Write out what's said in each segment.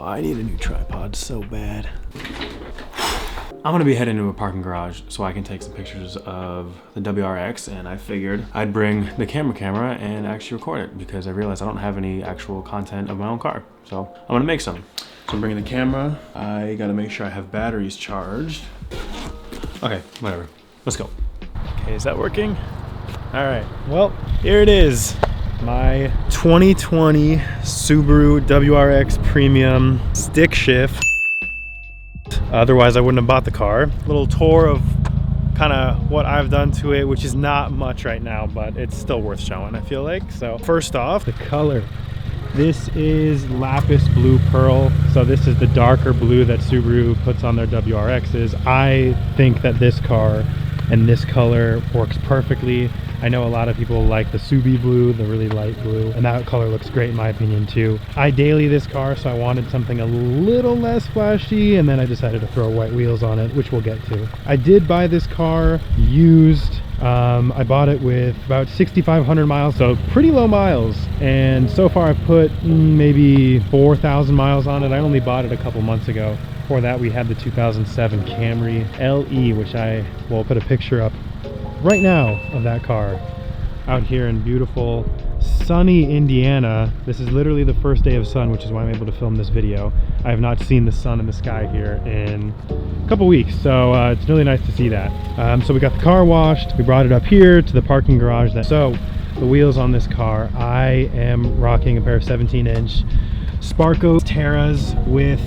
I need a new tripod so bad. I'm gonna be heading to a parking garage so I can take some pictures of the WRX, and I figured I'd bring the camera and actually record it because I realized I don't have any actual content of my own car. So I'm gonna make some. So I'm bringing the camera. I gotta make sure I have batteries charged. Okay, whatever. Let's go. Okay, is that working? All right, well, here it is. My 2020 Subaru WRX Premium stick shift. Otherwise, I wouldn't have bought the car. Little tour of kind of what I've done to it, which is not much right now, but it's still worth showing, I feel like. So first off, the color. This is lapis blue pearl. So this is the darker blue that Subaru puts on their WRXs. I think that this car and this color works perfectly. I know a lot of people like the Subi blue, the really light blue, and that color looks great in my opinion too. I daily this car, so I wanted something a little less flashy, and then I decided to throw white wheels on it, which we'll get to. I did buy this car used. I bought it with about 6,500 miles, so pretty low miles. And so far I've put maybe 4,000 miles on it. I only bought it a couple months ago. Before that we had the 2007 Camry LE, which I will put a picture up right now of that car out here in beautiful sunny Indiana. This is literally the first day of sun, which is why I'm able to film this video. I have not seen the sun in the sky here in a couple weeks, so it's really nice to see that. So we got the car washed, we brought it up here to the parking garage. So the wheels on this car, I am rocking a pair of 17-inch Sparco Terras with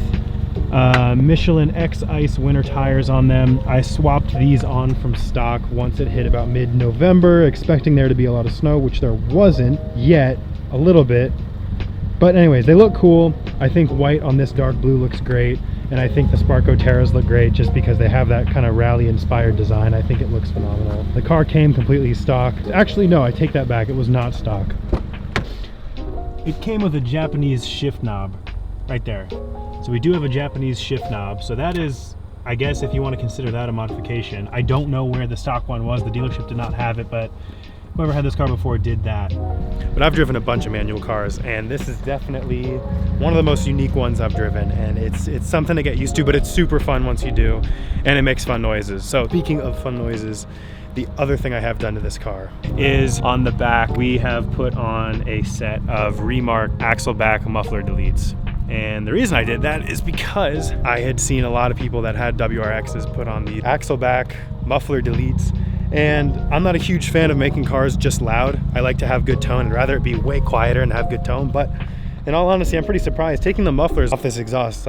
Michellin X Ice winter tires on them. I swapped these on from stock once it hit about mid-November, expecting there to be a lot of snow, which there wasn't yet, a little bit. But anyways, they look cool. I think white on this dark blue looks great, and I think the Sparco Terras look great just because they have that kind of rally-inspired design. I think it looks phenomenal. The car came completely stock. Actually, no, I take that back. It was not stock. It came with a Japanese shift knob right there. So we do have a Japanese shift knob. So that is, I guess, if you want to consider that a modification. I don't know where the stock one was. The dealership did not have it, but whoever had this car before did that. But I've driven a bunch of manual cars, and this is definitely one of the most unique ones I've driven, and it's something to get used to, but it's super fun once you do, and it makes fun noises. So speaking of fun noises, the other thing I have done to this car is on the back, we have put on a set of Remark Axel-back muffler deletes. And the reason I did that is because I had seen a lot of people that had WRXs put on the Axel-back muffler deletes, and I'm not a huge fan of making cars just loud. I like to have good tone. I'd rather it be way quieter and have good tone, but in all honesty, I'm pretty surprised. Taking the mufflers off this exhaust,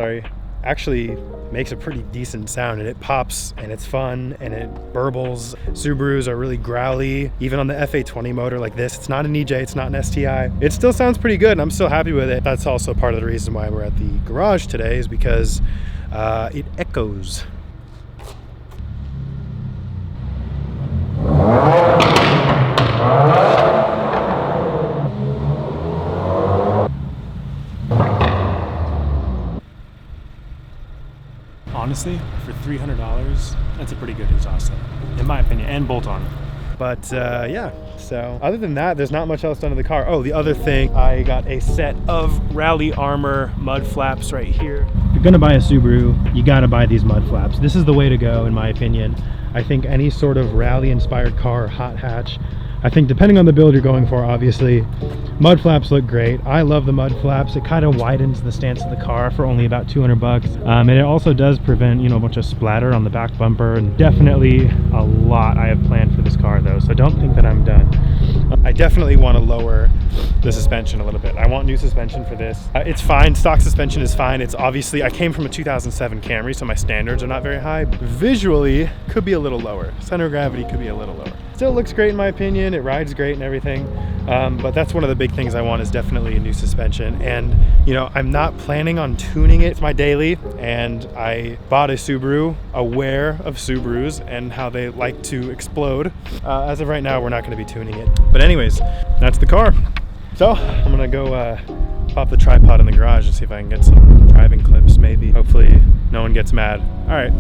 actually makes a pretty decent sound, and it pops, and it's fun, and it burbles. Subarus are really growly, even on the FA20 motor like this. It's not an EJ, it's not an STI. It still sounds pretty good, and I'm still happy with it. That's also part of the reason why we're at the garage today, is because it echoes. Honestly, for $300, that's a pretty good exhaust set, in my opinion, and bolt-on. But yeah, so other than that, there's not much else done to the car. Oh, the other thing, I got a set of Rally Armor mud flaps right here. If you're gonna buy a Subaru, you gotta buy these mud flaps. This is the way to go, in my opinion. I think any sort of rally-inspired car or hot hatch, I think depending on the build you're going for, obviously, mud flaps look great. I love the mud flaps. It kind of widens the stance of the car for only about 200 bucks. And it also does prevent, you know, a bunch of splatter on the back bumper, and definitely a lot I have planned for this car though, so don't think that I'm done. I definitely want to lower the suspension a little bit. I want new suspension for this. It's fine, stock suspension is fine. It's obviously, I came from a 2007 Camry, so my standards are not very high. Visually, could be a little lower. Center of gravity could be a little lower. Still looks great in my opinion. It rides great and everything. But that's one of the big things I want, is definitely a new suspension. And you know, I'm not planning on tuning it. It's my daily, and I bought a Subaru aware of Subarus and how they like to explode. As of right now, we're not going to be tuning it. But anyways, that's the car. So I'm gonna go pop the tripod in the garage and see if I can get some driving clips maybe. Hopefully no one gets mad. All right.